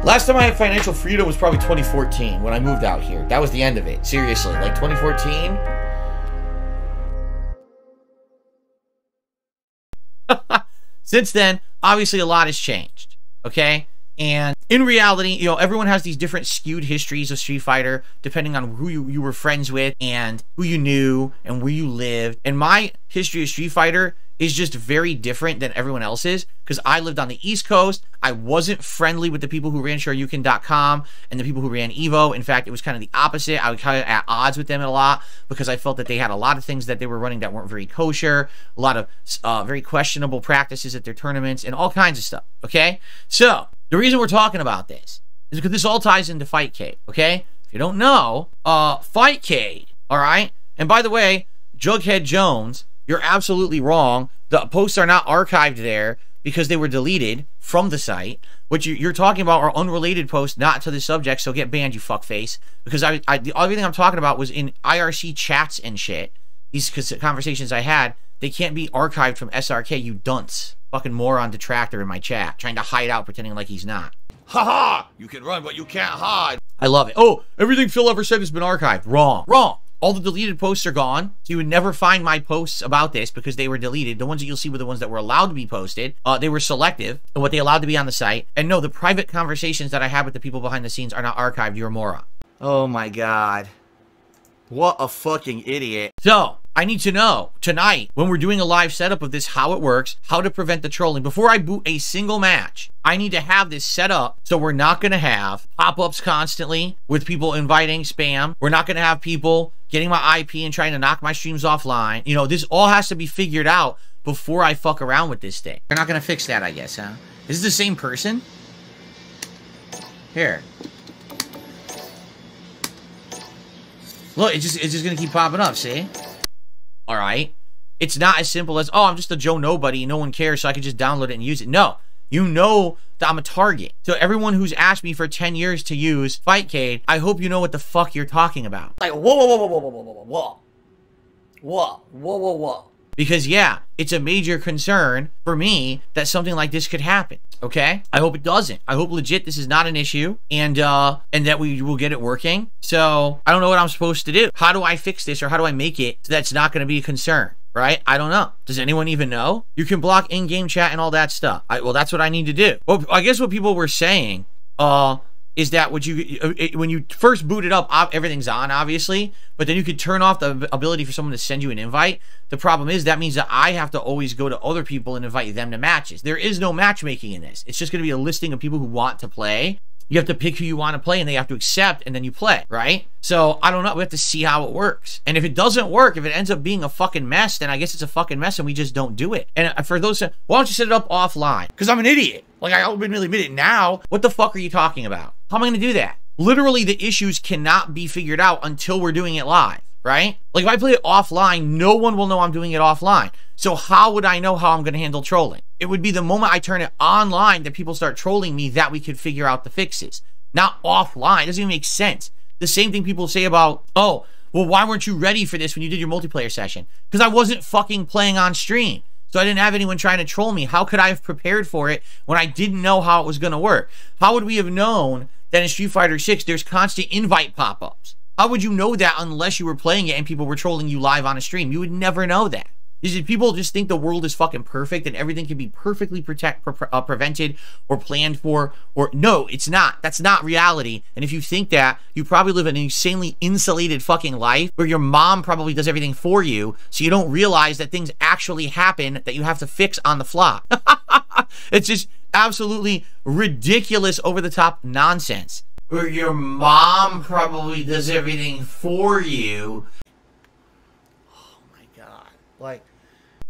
Last time I had financial freedom was probably 2014 when I moved out here. That was the end of it. Seriously, like 2014. Since then, obviously a lot has changed, okay? And in reality, you know, everyone has these different skewed histories of Street Fighter depending on who you were friends with and who you knew and where you lived. And my history of Street Fighter is just very different than everyone else's because I lived on the East Coast. I wasn't friendly with the people who ran Shoryuken.com and the people who ran Evo. In fact, it was kind of the opposite. I was kind of at odds with them a lot because I felt that they had a lot of things that they were running that weren't very kosher, a lot of very questionable practices at their tournaments and all kinds of stuff, okay? So the reason we're talking about this is because this all ties into Fightcade, okay? If you don't know, Fightcade, all right? And by the way, Jughead Jones, you're absolutely wrong. The posts are not archived there because they were deleted from the site. What you're talking about are unrelated posts, not to the subject, so get banned, you fuckface. Because everything I'm talking about was in IRC chats and shit. These conversations I had, they can't be archived from SRK, you dunce. Fucking moron detractor in my chat, trying to hide out, pretending like he's not. Haha! You can run, but you can't hide. I love it. Oh, everything Phil ever said has been archived. Wrong. Wrong. All the deleted posts are gone, so you would never find my posts about this because they were deleted. The ones that you'll see were the ones that were allowed to be posted. They were selective in what they allowed to be on the site. And no, the private conversations that I had with the people behind the scenes are not archived. You're a moron. Oh my God. What a fucking idiot. So, I need to know tonight when we're doing a live setup of this, how it works, how to prevent the trolling. Before I boot a single match, I need to have this set up so we're not going to have pop-ups constantly with people inviting spam. We're not going to have people getting my IP and trying to knock my streams offline. You know, this all has to be figured out before I fuck around with this thing. They're not going to fix that, I guess, huh? Is this the same person? Here. Look, it's just going to keep popping up, see? All right. It's not as simple as, oh, I'm just a Joe Nobody. No one cares, so I can just download it and use it. No. You know that I'm a target. So everyone who's asked me for 10 years to use Fightcade, I hope you know what the fuck you're talking about. Like, whoa, whoa, whoa, whoa, whoa, whoa, whoa, whoa, whoa. Whoa, whoa, whoa, whoa. Because, yeah, it's a major concern for me that something like this could happen, okay? I hope it doesn't. I hope legit this is not an issue and that we will get it working. So, I don't know what I'm supposed to do. How do I fix this or how do I make it so that's not going to be a concern, right? I don't know. Does anyone even know? You can block in-game chat and all that stuff. Well, that's what I need to do. Well, I guess what people were saying is that when you first boot it up, everything's on, obviously, but then you could turn off the ability for someone to send you an invite. The problem is that means that I have to always go to other people and invite them to matches. There is no matchmaking in this. It's just going to be a listing of people who want to play. You have to pick who you want to play and they have to accept and then you play, right? So, I don't know. We have to see how it works. And if it doesn't work, if it ends up being a fucking mess, then I guess it's a fucking mess and we just don't do it. And for those, why don't you set it up offline? Because I'm an idiot. Like, I openly admit it now. What the fuck are you talking about? How am I going to do that? Literally, the issues cannot be figured out until we're doing it live, right? Like, if I play it offline, no one will know I'm doing it offline. So how would I know how I'm going to handle trolling? It would be the moment I turn it online that people start trolling me that we could figure out the fixes. Not offline. It doesn't even make sense. The same thing people say about, oh, well, why weren't you ready for this when you did your multiplayer session? Because I wasn't fucking playing on stream. So I didn't have anyone trying to troll me. How could I have prepared for it when I didn't know how it was going to work? How would we have known that in Street Fighter 6 there's constant invite pop-ups? How would you know that unless you were playing it and people were trolling you live on a stream? You would never know that. People just think the world is fucking perfect and everything can be perfectly prevented or planned for. Or no, it's not. That's not reality. And if you think that, you probably live an insanely insulated fucking life where your mom probably does everything for you, so you don't realize that things actually happen that you have to fix on the fly. It's just absolutely ridiculous, over-the-top nonsense. Where your mom probably does everything for you. Oh my God. Like,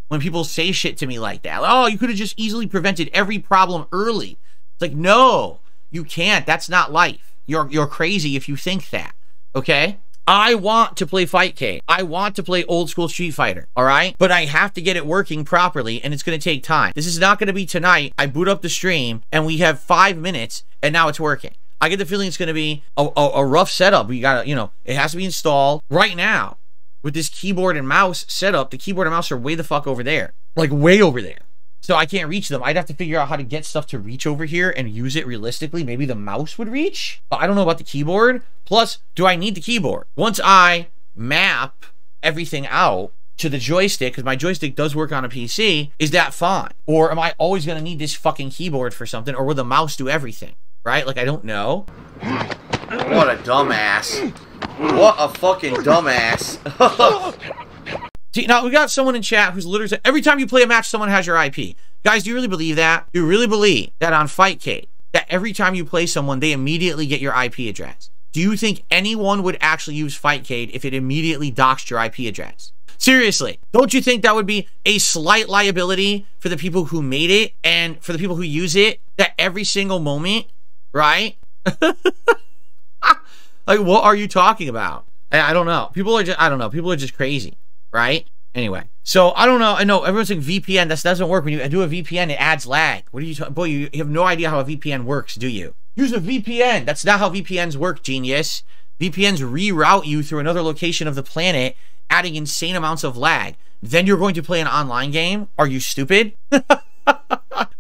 when people say shit to me like that, oh, you could have just easily prevented every problem early. It's like, no, you can't. That's not life. You're crazy if you think that, okay? I want to play Fightcade. I want to play old school Street Fighter, all right? But I have to get it working properly, and it's going to take time. This is not going to be tonight. I boot up the stream, and we have 5 minutes, and now it's working. I get the feeling it's going to be a rough setup. We got to, you know, it has to be installed right now. With this keyboard and mouse setup, the keyboard and mouse are way the fuck over there. Like, way over there. So I can't reach them. I'd have to figure out how to get stuff to reach over here and use it realistically. Maybe the mouse would reach, but I don't know about the keyboard. Plus, do I need the keyboard? Once I map everything out to the joystick, because my joystick does work on a PC, is that fine? Or am I always going to need this fucking keyboard for something? Or will the mouse do everything? Right? Like, I don't know. What a dumbass. What a fucking dumbass. See, now we got someone in chat who's literally said, every time you play a match, someone has your IP. Guys, do you really believe that? Do you really believe that on Fightcade, that every time you play someone, they immediately get your IP address? Do you think anyone would actually use Fightcade if it immediately doxed your IP address? Seriously, don't you think that would be a slight liability for the people who made it and for the people who use it, that every single moment, right? Like, what are you talking about? I don't know. People are just, I don't know. People are just crazy, right? Anyway, so I don't know. I know everyone's saying VPN. That doesn't work. When you do a VPN, it adds lag. What are you talking? Boy, you have no idea how a VPN works, do you? Use a VPN. That's not how VPNs work, genius. VPNs reroute you through another location of the planet, adding insane amounts of lag. Then you're going to play an online game? Are you stupid?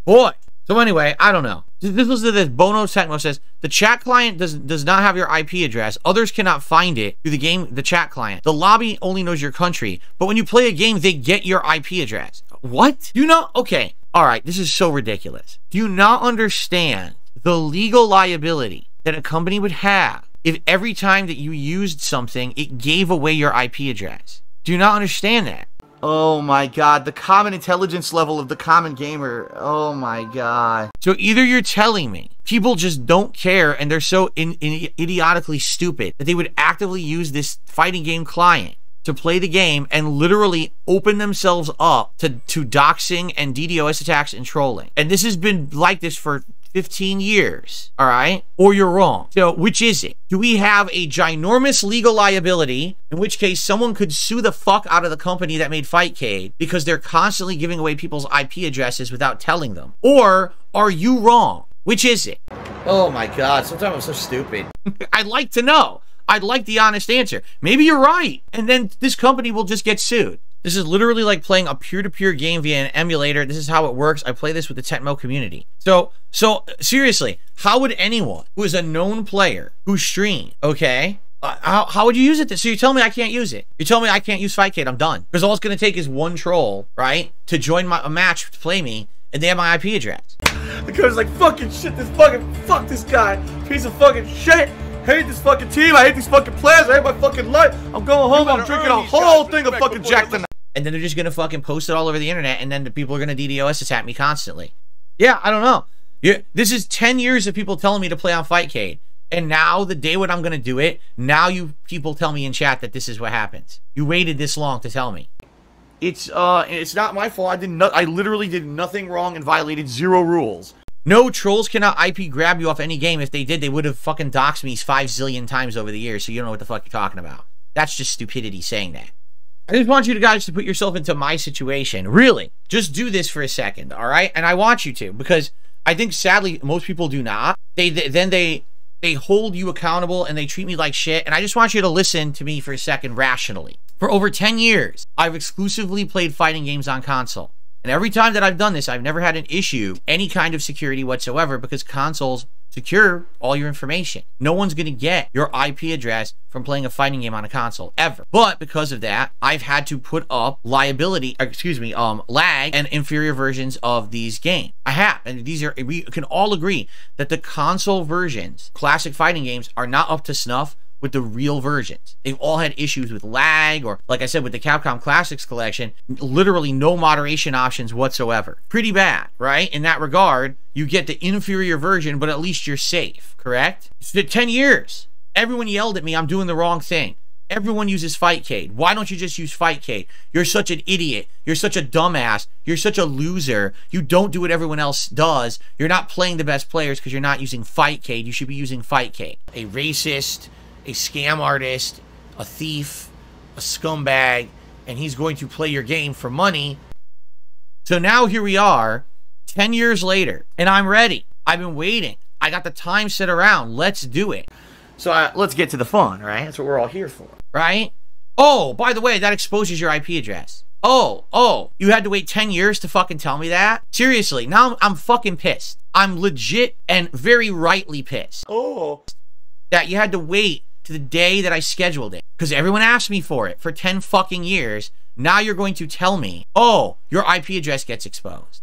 Boy. So anyway, I don't know. This was this. Bono Techno says, the chat client does not have your IP address. Others cannot find it through the chat client. The lobby only knows your country. But when you play a game, they get your IP address. What? You know? Okay. All right. This is so ridiculous. Do you not understand the legal liability that a company would have if every time that you used something, it gave away your IP address? Do you not understand that? Oh my god, the common intelligence level of the common gamer. Oh my god. So either you're telling me people just don't care and they're so idiotically stupid that they would actively use this fighting game client to play the game and literally open themselves up to doxing and DDoS attacks and trolling. And this has been like this for 15 years, all right? Or you're wrong. So which is it? Do we have a ginormous legal liability, in which case someone could sue the fuck out of the company that made Fightcade because they're constantly giving away people's IP addresses without telling them? Or are you wrong? Which is it? Oh my god, sometimes I'm so stupid. I'd like to know. I'd like the honest answer. Maybe you're right, and then this company will just get sued. This is literally like playing a peer-to-peer game via an emulator. This is how it works. I play this with the Tecmo community. So seriously, how would anyone who is a known player who stream, okay, how would you use it? So you tell me I can't use it. You tell me I can't use Fightcade. I'm done. Because all it's going to take is one troll, right, to join a match to play me, and they have my IP address. The code's like, fucking shit, fuck this guy. Piece of fucking shit. Hate this fucking team. I hate these fucking players. I hate my fucking life. I'm going home. I'm drinking a whole thing of fucking Jack tonight. And then they're just gonna fucking post it all over the internet, and then the people are gonna DDoS attack me constantly. Yeah, I don't know. Yeah, this is 10 years of people telling me to play on Fightcade, and now the day when I'm gonna do it, now you people tell me in chat that this is what happens. You waited this long to tell me. It's not my fault. I literally did nothing wrong and violated 0 rules. No, trolls cannot IP grab you off any game. If they did, they would have fucking doxed me 5 zillion times over the years, so you don't know what the fuck you're talking about. That's just stupidity saying that. I just want you guys to put yourself into my situation. Really, just do this for a second, all right? And I want you to, because I think sadly most people do not. They hold you accountable and they treat me like shit. And I just want you to listen to me for a second rationally. For over 10 years, I've exclusively played fighting games on console. And every time that I've done this, I've never had an issue, any kind of security whatsoever, because consoles secure all your information. No one's going to get your IP address from playing a fighting game on a console, ever. But because of that, I've had to put up lag and inferior versions of these games. I have, and we can all agree that the console versions, classic fighting games, are not up to snuff with the real versions. They've all had issues with lag, or like I said, with the Capcom Classics collection, literally no moderation options whatsoever. Pretty bad, right? In that regard, you get the inferior version, but at least you're safe, correct? It's been 10 years. Everyone yelled at me, I'm doing the wrong thing. Everyone uses Fightcade. Why don't you just use Fightcade? You're such an idiot. You're such a dumbass. You're such a loser. You don't do what everyone else does. You're not playing the best players because you're not using Fightcade. You should be using Fightcade. A racist, a scam artist, a thief, a scumbag, and he's going to play your game for money. So now here we are, 10 years later, and I'm ready. I've been waiting. I got the time set around. Let's do it. So let's get to the fun, right? That's what we're all here for, right? Oh, by the way, that exposes your IP address. Oh, you had to wait 10 years to fucking tell me that? Seriously, now I'm fucking pissed. I'm legit and very rightly pissed. Oh. That you had to wait to the day that I scheduled it. Because everyone asked me for it for 10 fucking years. Now you're going to tell me, oh, your IP address gets exposed.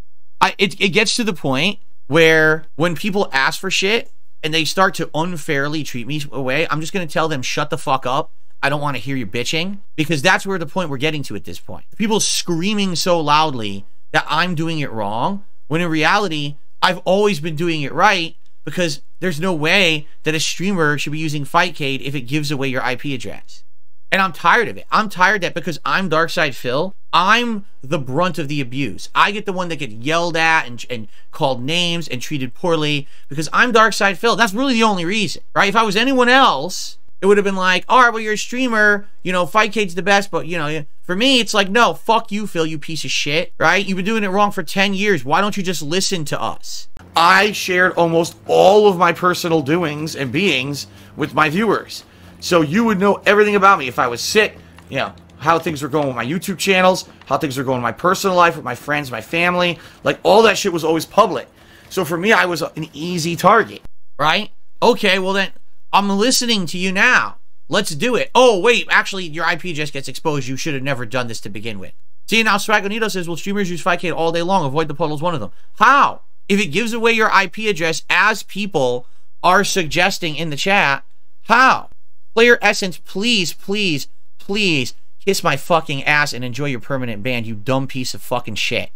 It gets to the point where when people ask for shit and they start to unfairly treat me away, I'm just going to tell them, shut the fuck up. I don't want to hear you bitching, because that's where the point we're getting to at this point. People screaming so loudly that I'm doing it wrong, when in reality, I've always been doing it right, because there's no way that a streamer should be using Fightcade if it gives away your IP address. And I'm tired of it. I'm tired that because I'm Darkside Phil, I'm the brunt of the abuse. I get the one that gets yelled at and called names and treated poorly because I'm Darkside Phil. That's really the only reason, right? If I was anyone else, it would have been like, all right, well, you're a streamer, you know, Fightcade's the best, but, you know, for me, it's like, no, fuck you, Phil, you piece of shit, right? You've been doing it wrong for 10 years. Why don't you just listen to us? I shared almost all of my personal doings and beings with my viewers. So you would know everything about me if I was sick, you know, how things were going with my YouTube channels, how things were going in my personal life with my friends, my family. Like, all that shit was always public. So for me, I was an easy target, right? Okay, well then, I'm listening to you now. Let's do it. Oh, wait, actually, your IP just gets exposed. You should have never done this to begin with. See, now Swagonito says, well, streamers use Fightcade all day long. Avoid the puddle is one of them. How? If it gives away your IP address, as people are suggesting in the chat, how? Player Essence, please, please, please kiss my fucking ass and enjoy your permanent ban, you dumb piece of fucking shit.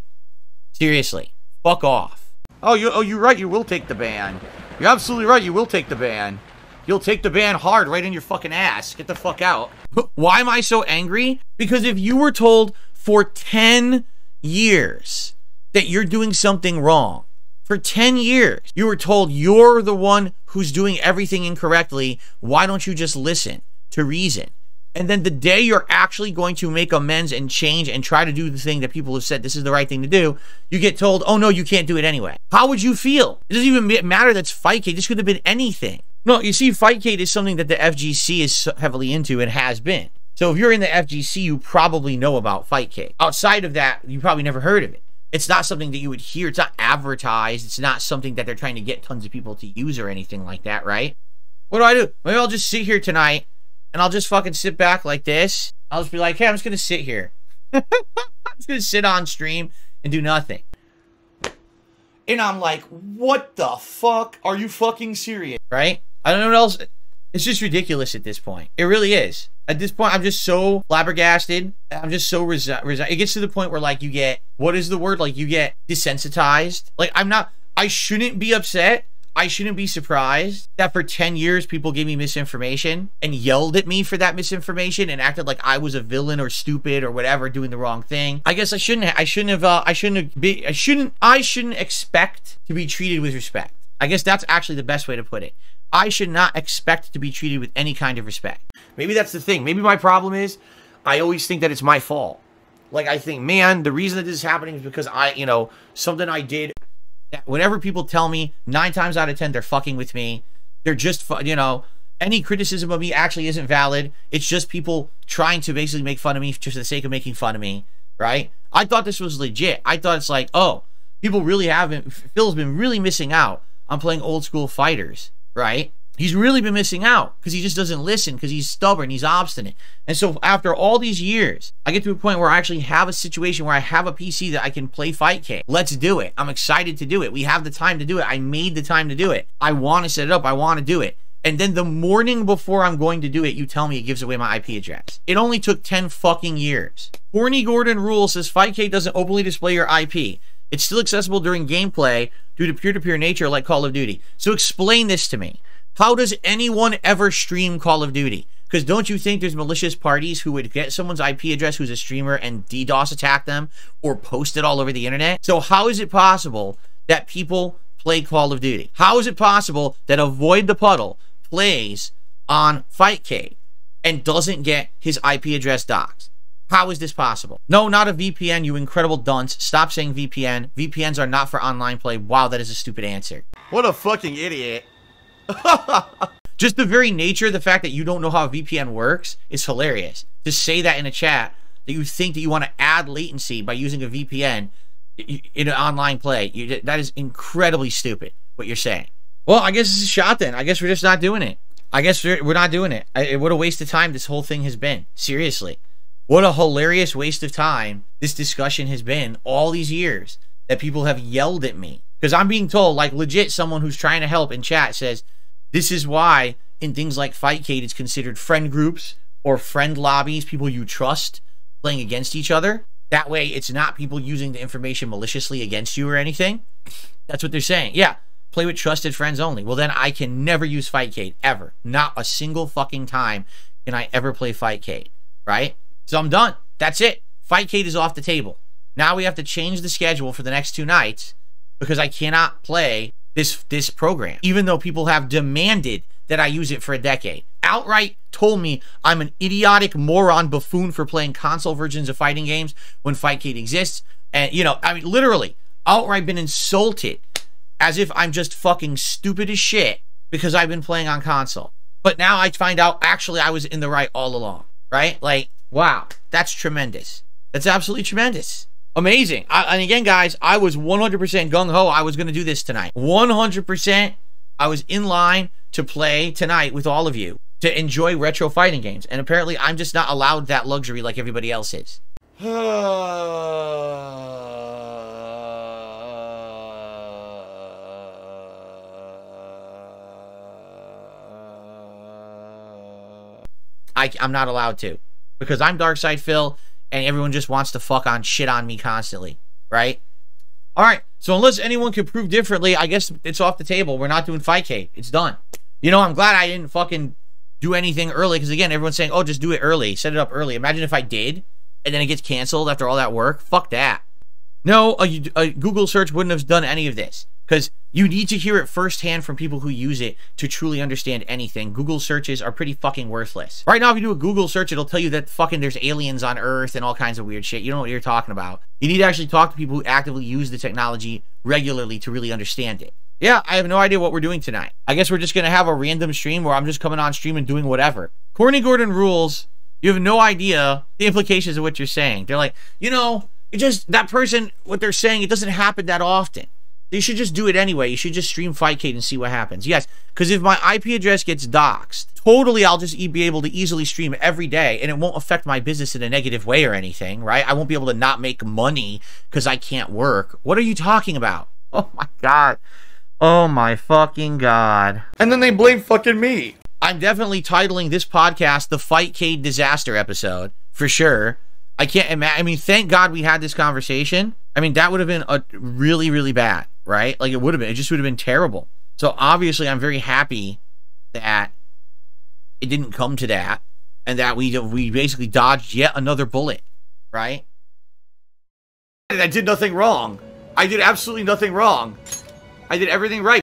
Seriously. Fuck off. Oh, you're right. You will take the ban. You're absolutely right. You will take the ban. You'll take the ban hard right in your fucking ass. Get the fuck out. Why am I so angry? Because if you were told for 10 years that you're doing something wrong, for 10 years, you were told you're the one who's doing everything incorrectly, why don't you just listen to reason? And then the day you're actually going to make amends and change and try to do the thing that people have said this is the right thing to do, you get told, oh no, you can't do it anyway. How would you feel? It doesn't even matter that's Fightcade. This could have been anything. No, you see, Fightcade is something that the FGC is heavily into and has been. So if you're in the FGC, you probably know about Fightcade. Outside of that, you probably never heard of it. It's not something that you would hear. It's not advertised. It's not something that they're trying to get tons of people to use or anything like that, right? What do? Maybe I'll just sit here tonight and I'll just fucking sit back like this. I'll just be like, hey, I'm just going to sit here. I'm just going to sit on stream and do nothing. And I'm like, what the fuck? Are you fucking serious? Right? I don't know what else. It's just ridiculous at this point. It really is. At this point, I'm just so flabbergasted. I'm just so it gets to the point where, like, you get, what is the word? Like, you get desensitized. Like, I shouldn't be upset. I shouldn't be surprised that for 10 years, people gave me misinformation and yelled at me for that misinformation and acted like I was a villain or stupid or whatever, doing the wrong thing. I guess I shouldn't expect to be treated with respect. I guess that's actually the best way to put it. I should not expect to be treated with any kind of respect. Maybe that's the thing. Maybe my problem is I always think that it's my fault. Like, I think, man, the reason that this is happening is because something I did. Whenever people tell me 9 times out of 10 they're fucking with me, they're just, any criticism of me actually isn't valid. It's just people trying to basically make fun of me just for the sake of making fun of me, right? I thought this was legit. I thought it's like, oh, people really haven't, Phil's been really missing out on playing old school fighters, right? He's really been missing out because he just doesn't listen, because he's stubborn, he's obstinate. And so after all these years, I get to a point where I actually have a situation where I have a PC that I can play Fightcade. Let's do it. I'm excited to do it. We have the time to do it. I made the time to do it. I want to set it up. I want to do it. And then the morning before I'm going to do it, you tell me it gives away my IP address. It only took 10 fucking years. Horny Gordon Rule says Fightcade doesn't openly display your IP. It's still accessible during gameplay due to peer-to-peer nature like Call of Duty. So explain this to me. How does anyone ever stream Call of Duty? Because don't you think there's malicious parties who would get someone's IP address who's a streamer and DDoS attack them or post it all over the internet? So how is it possible that people play Call of Duty? How is it possible that Avoid the Puddle plays on Fightcade and doesn't get his IP address doxed? How is this possible? No, not a VPN, you incredible dunce. Stop saying VPN. VPNs are not for online play. Wow, that is a stupid answer. What a fucking idiot. Just the very nature of the fact that you don't know how a VPN works is hilarious. To say that in a chat, that you think that you want to add latency by using a VPN in an online play. That is incredibly stupid, what you're saying. Well, I guess it's a shot then. I guess we're just not doing it. I guess we're not doing it. What a waste of time this whole thing has been. Seriously. What a hilarious waste of time this discussion has been all these years that people have yelled at me. Because I'm being told, like legit someone who's trying to help in chat says, this is why in things like Fightcade it's considered friend groups or friend lobbies, people you trust playing against each other. That way it's not people using the information maliciously against you or anything. That's what they're saying. Yeah, play with trusted friends only. Well, then I can never use Fightcade, ever. Not a single fucking time can I ever play Fightcade, right? So I'm done. That's it. Fightcade is off the table. Now we have to change the schedule for the next 2 nights because I cannot play this program, even though people have demanded that I use it for a decade. Outright told me I'm an idiotic moron buffoon for playing console versions of fighting games when Fightcade exists. And, you know, I mean, literally, outright been insulted as if I'm just fucking stupid as shit because I've been playing on console. But now I find out, actually, I was in the right all along, right? Like, wow, that's tremendous. That's absolutely tremendous. Amazing. And again, guys, I was 100% gung-ho. I was going to do this tonight. 100%. I was in line to play tonight with all of you to enjoy retro fighting games. And apparently, I'm just not allowed that luxury like everybody else is. I'm not allowed to. Because I'm Darkside Phil, and everyone just wants to fuck on shit on me constantly, right? Alright, so unless anyone can prove differently, I guess it's off the table. We're not doing Fightcade. It's done. You know, I'm glad I didn't fucking do anything early, because again, everyone's saying, oh, just do it early. Set it up early. Imagine if I did, and then it gets canceled after all that work. Fuck that. No, a Google search wouldn't have done any of this. Because you need to hear it firsthand from people who use it to truly understand anything. Google searches are pretty fucking worthless. Right now, if you do a Google search, it'll tell you that fucking there's aliens on Earth and all kinds of weird shit. You don't know what you're talking about. You need to actually talk to people who actively use the technology regularly to really understand it. Yeah, I have no idea what we're doing tonight. I guess we're just going to have a random stream where I'm just coming on stream and doing whatever. Corny Gordon rules. You have no idea the implications of what you're saying. They're like, you know, it just, that person, what they're saying, it doesn't happen that often. You should just do it anyway. You should just stream Fightcade and see what happens. Yes, because if my IP address gets doxxed, totally I'll just be able to easily stream every day, and it won't affect my business in a negative way or anything, right? I won't be able to not make money because I can't work. What are you talking about? Oh my god. Oh my fucking god. And then they blame fucking me. I'm definitely titling this podcast the Fightcade Disaster episode, for sure. I can't imagine. I mean, thank God we had this conversation. I mean, that would have been a really, really bad, right? Like, it would have been. It just would have been terrible. So, obviously, I'm very happy that it didn't come to that and that we basically dodged yet another bullet, right? I did nothing wrong. I did absolutely nothing wrong. I did everything right.